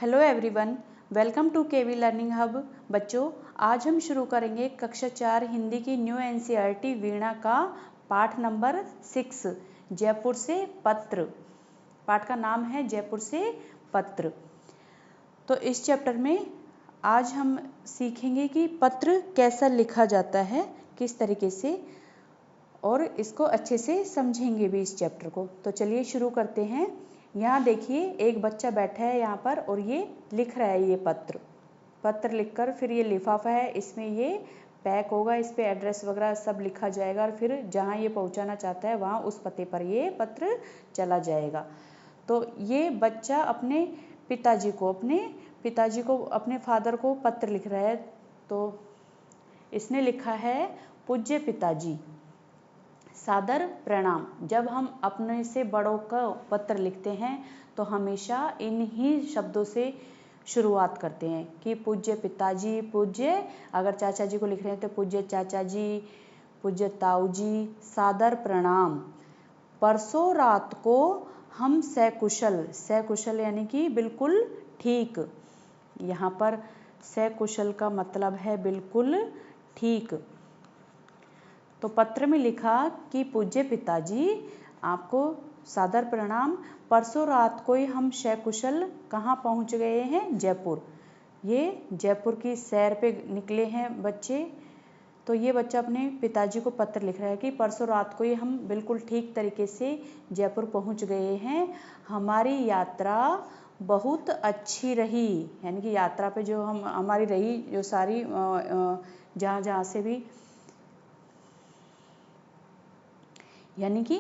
Hello everyone, welcome to KV learning hub. बच्चों, आज हम शुरू करेंगे कक्षा 4 हिंदी की न्यू एनसीईआरटी वीणा का पाठ नंबर 6 जयपुर से पत्र। पाठ का नाम है जयपुर से पत्र। तो इस चैप्टर में आज हम सीखेंगे कि पत्र कैसा लिखा जाता है, किस तरीके से, और इसको अच्छे से समझेंगे भी इस चैप्टर को। तो चलिए शुरू करते हैं। यहाँ देखिए, एक बच्चा बैठा है यहाँ पर और ये लिख रहा है। ये पत्र लिखकर फिर ये लिफाफा है, इसमें ये पैक होगा, इस पे एड्रेस वगैरह सब लिखा जाएगा और फिर जहाँ ये पहुँचाना चाहता है वहाँ उस पते पर ये पत्र चला जाएगा। तो ये बच्चा अपने पिताजी को अपने फादर को पत्र लिख रहा है। तो इसने लिखा है, पूज्य पिताजी, सादर प्रणाम। जब हम अपने से बड़ों का पत्र लिखते हैं तो हमेशा इन्हीं शब्दों से शुरुआत करते हैं कि पूज्य पिताजी, पूज्य, अगर चाचा जी को लिख रहे हैं तो पूज्य चाचा जी, पूज्य ताऊ जी, सादर प्रणाम। परसों रात को हम सकुशल यानी कि बिल्कुल ठीक। यहाँ पर सकुशल का मतलब है बिल्कुल ठीक। तो पत्र में लिखा कि पूज्य पिताजी, आपको सादर प्रणाम। परसों रात को ही हम सकुशल कहाँ पहुँच गए हैं? जयपुर। ये जयपुर की सैर पे निकले हैं बच्चे। तो ये बच्चा अपने पिताजी को पत्र लिख रहा है कि परसों रात को ही हम बिल्कुल ठीक तरीके से जयपुर पहुँच गए हैं। हमारी यात्रा बहुत अच्छी रही। यानी कि यात्रा पे जो हमारी रही, जो सारी जहाँ से भी, यानी कि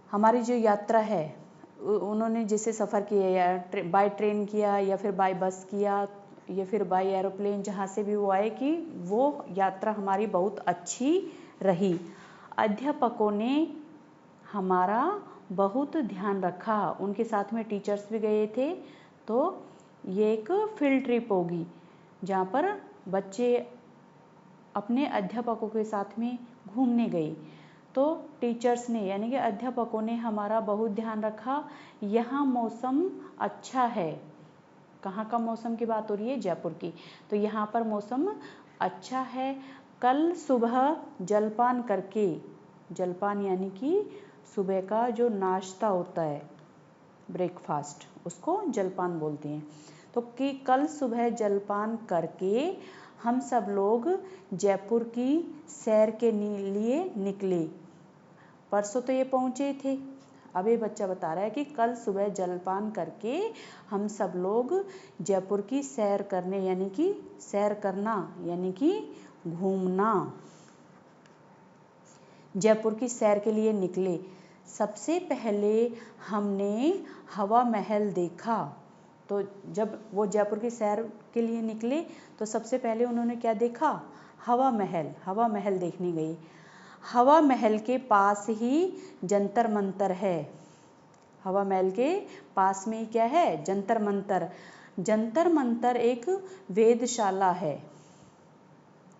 हमारी जो यात्रा है, उन्होंने जैसे सफ़र किया, या बाय ट्रेन किया या फिर बाय बस किया या फिर बाय एरोप्लेन, जहाँ से भी वो आए, कि वो यात्रा हमारी बहुत अच्छी रही। अध्यापकों ने हमारा बहुत ध्यान रखा। उनके साथ में टीचर्स भी गए थे। तो ये एक फील्ड ट्रिप होगी जहाँ पर बच्चे अपने अध्यापकों के साथ में घूमने गए। तो टीचर्स ने यानी कि अध्यापकों ने हमारा बहुत ध्यान रखा। यहाँ मौसम अच्छा है। कहाँ का मौसम की बात हो रही है? जयपुर की। तो यहाँ पर मौसम अच्छा है। कल सुबह जलपान करके, जलपान यानी कि सुबह का जो नाश्ता होता है, ब्रेकफास्ट, उसको जलपान बोलते हैं। तो कि कल सुबह जलपान करके हम सब लोग जयपुर की सैर के लिए निकले। परसों तो ये पहुँचे थे। अब ये बच्चा बता रहा है कि कल सुबह जलपान करके हम सब लोग जयपुर की सैर करने, यानी कि सैर करना यानी कि घूमना, जयपुर की सैर के लिए निकले। सबसे पहले हमने हवा महल देखा। तो जब वो जयपुर की सैर के लिए निकले तो सबसे पहले उन्होंने क्या देखा? हवा महल देखने गई। हवा महल के पास ही जंतर मंतर है। हवा महल के पास में ही क्या है? जंतर मंतर। जंतर मंतर एक वेधशाला है।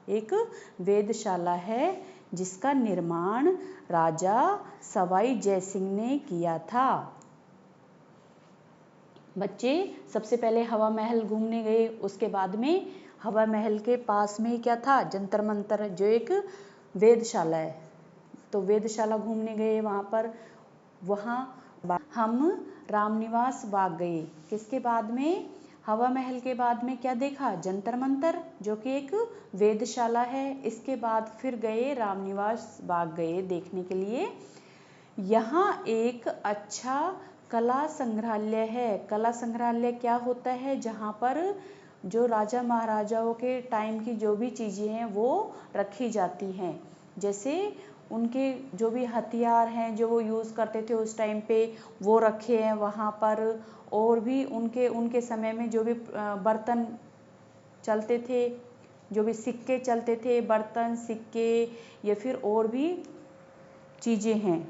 एक वेधशाला है जिसका निर्माण राजा सवाई जयसिंह ने किया था। बच्चे सबसे पहले हवा महल घूमने गए। उसके बाद में हवा महल के पास में क्या था? जंतर मंतर, जो एक वेधशाला है। तो वेधशाला घूमने गए वहाँ पर। वहाँ हम रामनिवास बाग गए। किसके बाद में? हवा महल के बाद में क्या देखा? जंतर मंतर, जो कि एक वेधशाला है। इसके बाद फिर गए रामनिवास बाग गए देखने के लिए। यहाँ एक अच्छा कला संग्रहालय है। कला संग्रहालय क्या होता है? जहाँ पर जो राजा महाराजाओं के टाइम की जो भी चीज़ें हैं वो रखी जाती हैं। जैसे उनके जो भी हथियार हैं जो वो यूज़ करते थे उस टाइम पे, वो रखे हैं वहाँ पर। और भी उनके समय में जो भी बर्तन चलते थे, जो भी सिक्के चलते थे, बर्तन, सिक्के या फिर और भी चीज़ें हैं,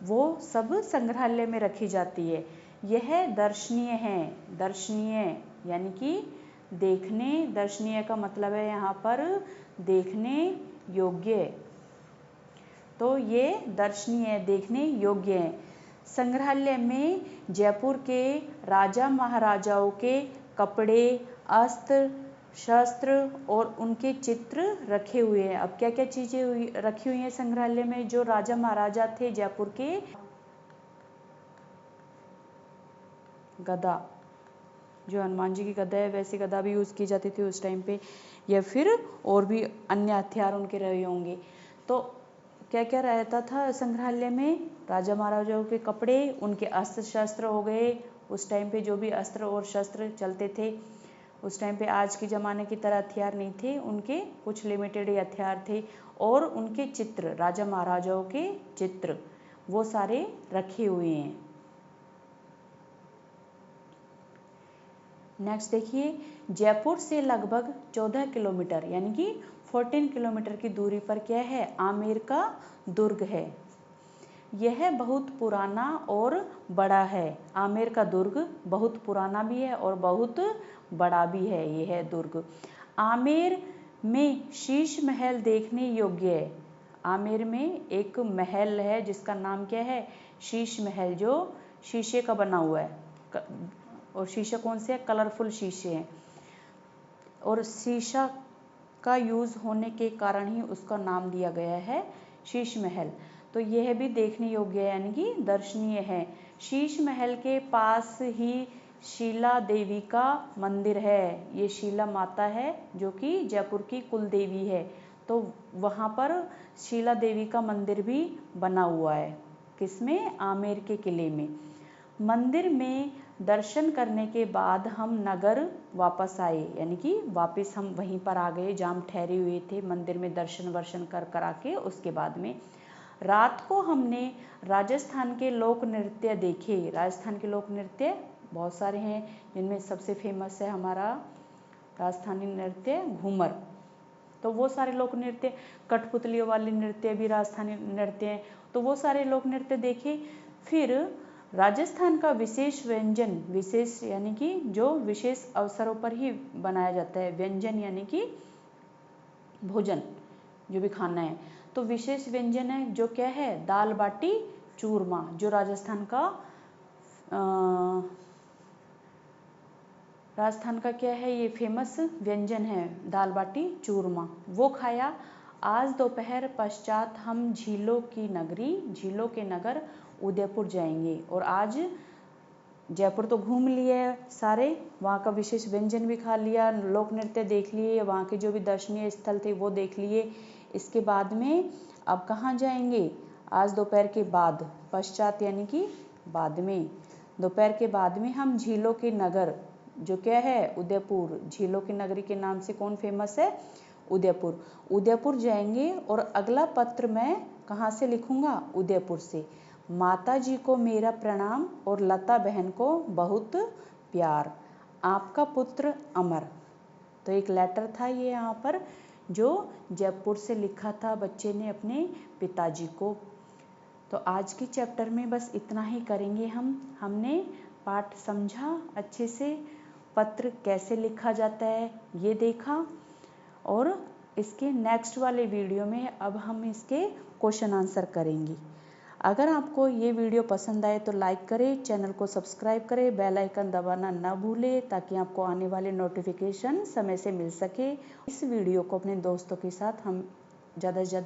वो सब संग्रहालय में रखी जाती है। यह दर्शनीय है। दर्शनीय यानी कि देखने, दर्शनीय का मतलब है यहाँ पर देखने योग्य। तो ये दर्शनीय, देखने योग्य है। संग्रहालय में जयपुर के राजा महाराजाओं के कपड़े, अस्त्र शस्त्र और उनके चित्र रखे हुए हैं। अब क्या क्या चीजें रखी हुई हैं संग्रहालय में? जो राजा महाराजा थे जयपुर के, गदा, जो हनुमान जी की गदा है वैसी गदा भी यूज की जाती थी उस टाइम पे, या फिर और भी अन्य हथियार उनके रहे होंगे। तो क्या क्या रहता था संग्रहालय में? राजा महाराजाओं के कपड़े, उनके अस्त्र शस्त्र हो गए, उस टाइम पे जो भी अस्त्र और शस्त्र चलते थे उस टाइम पे, आज के ज़माने की तरह हथियार नहीं थे, उनके कुछ लिमिटेड ही हथियार थे, और उनके चित्र, राजा महाराजाओं के चित्र, वो सारे रखे हुए हैं। नेक्स्ट देखिए, जयपुर से लगभग 14 किलोमीटर यानी कि 14 किलोमीटर की दूरी पर क्या है? आमेर का दुर्ग है। यह बहुत पुराना और बड़ा है। आमेर का दुर्ग बहुत पुराना भी है और बहुत बड़ा भी है यह दुर्ग। आमेर में शीश महल देखने योग्य है। आमेर में एक महल है जिसका नाम क्या है? शीश महल, जो शीशे का बना हुआ है। और शीशे कौन से हैं? कलरफुल शीशे हैं, और शीशा का यूज होने के कारण ही उसका नाम दिया गया है शीश महल। तो यह भी देखने योग्य है यानी कि दर्शनीय है। शीश महल के पास ही शीला देवी का मंदिर है। ये शीला माता है जो कि जयपुर की कुल देवी है, तो वहाँ पर शीला देवी का मंदिर भी बना हुआ है। किसमें? आमेर के किले में। मंदिर में दर्शन करने के बाद हम नगर वापस आए, यानी कि वापस हम वहीं पर आ गए जहाँ हम ठहरे हुए थे। मंदिर में दर्शन वर्शन कर आके उसके बाद में रात को हमने राजस्थान के लोक नृत्य देखे। राजस्थान के लोक नृत्य बहुत सारे हैं, जिनमें सबसे फेमस है हमारा राजस्थानी नृत्य घूमर। तो वो सारे लोक नृत्य, कठपुतलियों वाले नृत्य भी राजस्थानी नृत्य हैं, तो वो सारे लोक नृत्य देखे। फिर राजस्थान का विशेष व्यंजन, विशेष यानी कि जो विशेष अवसरों पर ही बनाया जाता है, व्यंजन यानी कि भोजन जो भी खाना है, तो विशेष व्यंजन है जो क्या है? दाल बाटी चूरमा, जो राजस्थान का क्या है? ये फेमस व्यंजन है दाल बाटी चूरमा, वो खाया। आज दोपहर पश्चात हम झीलों की नगरी, झीलों के नगर उदयपुर जाएंगे। और आज जयपुर तो घूम लिए सारे, वहाँ का विशेष व्यंजन भी खा लिया, लोक नृत्य देख लिए, वहाँ के जो भी दर्शनीय स्थल थे वो देख लिए। इसके बाद में अब कहाँ जाएंगे? आज दोपहर के बाद, पश्चात यानी कि बाद में, दोपहर के बाद में हम झीलों के नगर, जो क्या है? उदयपुर, झीलों की नगरी के नाम से कौन फेमस है? उदयपुर। उदयपुर जाएंगे। और अगला पत्र मैं कहाँ से लिखूंगा? उदयपुर से। माता जी को मेरा प्रणाम और लता बहन को बहुत प्यार, आपका पुत्र अमर। तो एक लेटर था ये यहाँ पर, जो जयपुर से लिखा था बच्चे ने अपने पिताजी को। तो आज के चैप्टर में बस इतना ही करेंगे हमने पाठ समझा अच्छे से, पत्र कैसे लिखा जाता है ये देखा, और इसके नेक्स्ट वाले वीडियो में अब हम इसके क्वेश्चन आंसर करेंगे। अगर आपको ये वीडियो पसंद आए तो लाइक करें, चैनल को सब्सक्राइब करें, बेल आइकन दबाना ना भूलें ताकि आपको आने वाले नोटिफिकेशन समय से मिल सके। इस वीडियो को अपने दोस्तों के साथ हम ज़्यादा से ज़्यादा